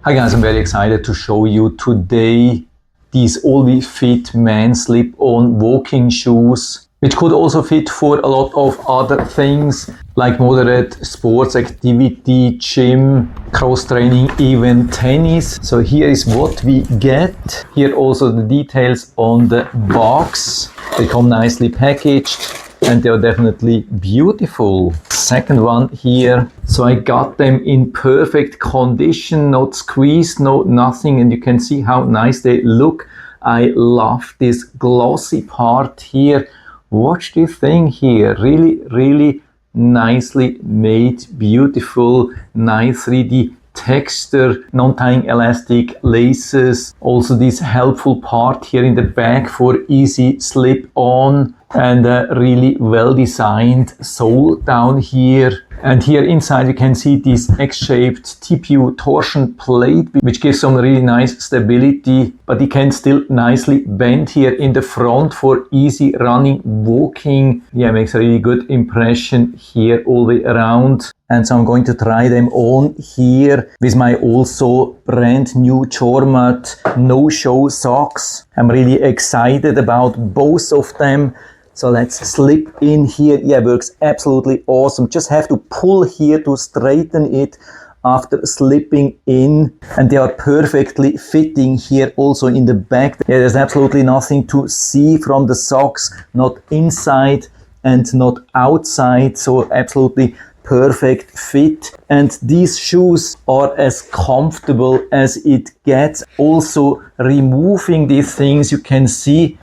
Hi guys, I'm very excited to show you today these ALLSWIFIT man slip-on walking shoes, which could also fit for a lot of other things like moderate sports activity, gym, cross-training, even tennis. So here is what we get. Here also the details on the box. They come nicely packaged and they are definitely beautiful. Second one here. So I got them in perfect condition, not squeezed, no nothing, and you can see how nice they look. I love this glossy part here. Watch this thing here. Really nicely made, beautiful, nice 3D texture, non-tying elastic laces. Also this helpful part here in the back for easy slip on, and a really well designed sole down here. And here inside you can see this X-shaped TPU torsion plate, which gives some really nice stability, but it can still nicely bend here in the front for easy running, walking. Yeah, makes a really good impression here all the way around. And so I'm going to try them on here with my also brand new Jormat no-show socks. I'm really excited about both of them. So let's slip in here. Yeah, works absolutely awesome. Just have to pull here to straighten it after slipping in. And they are perfectly fitting here also in the back. Yeah, there's absolutely nothing to see from the socks, not inside and not outside. So absolutely perfect fit. And these shoes are as comfortable as it gets. Also removing these things, you can see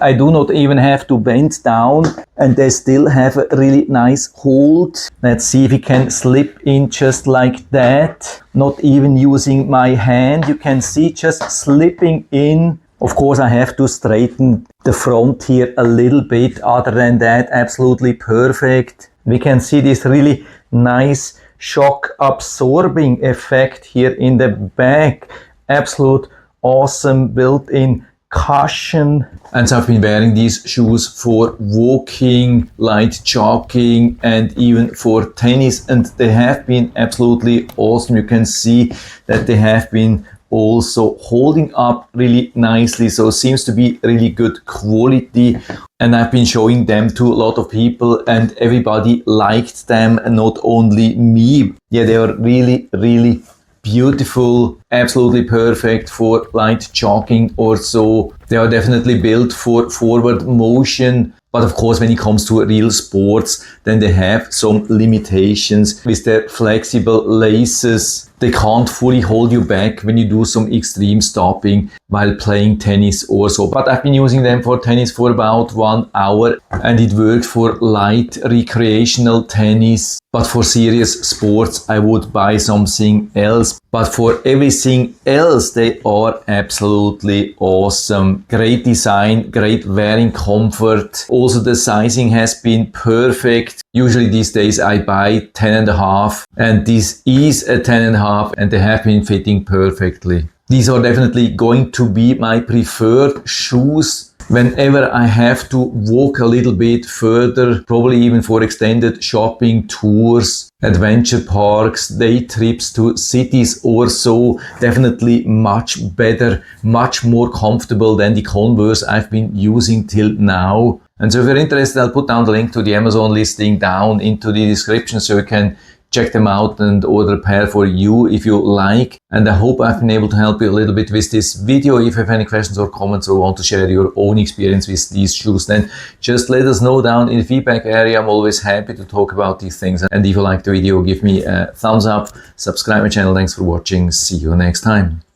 I do not even have to bend down and they still have a really nice hold. Let's see if we can slip in just like that. Not even using my hand. You can see just slipping in. Of course, I have to straighten the front here a little bit. Other than that, absolutely perfect. We can see this really nice shock absorbing effect here in the back. Absolute awesome built-in cushion. And so I've been wearing these shoes for walking, light jogging, and even for tennis, and they have been absolutely awesome. You can see that they have been also holding up really nicely, so seems to be really good quality. And I've been showing them to a lot of people and everybody liked them, and not only me. Yeah, they are really beautiful, absolutely perfect for light jogging or so. They are definitely built for forward motion. But of course, when it comes to real sports, then they have some limitations with their flexible laces. They can't fully hold you back when you do some extreme stopping while playing tennis or so. But I've been using them for tennis for about 1 hour, and it worked for light recreational tennis. But for serious sports, I would buy something else. But for everything else, they are absolutely awesome. Great design, great wearing comfort. Also, the sizing has been perfect. Usually these days I buy 10.5, and this is a 10.5, and they have been fitting perfectly. These are definitely going to be my preferred shoes whenever I have to walk a little bit further, probably even for extended shopping tours, adventure parks, day trips to cities or so. Definitely much better, much more comfortable than the Converse I've been using till now. And so if you're interested, I'll put down the link to the Amazon listing down into the description so you can check them out and order a pair for you if you like. And I hope I've been able to help you a little bit with this video. If you have any questions or comments or want to share your own experience with these shoes, then just let us know down in the feedback area. I'm always happy to talk about these things. And if you like the video, give me a thumbs up, subscribe my channel. Thanks for watching. See you next time.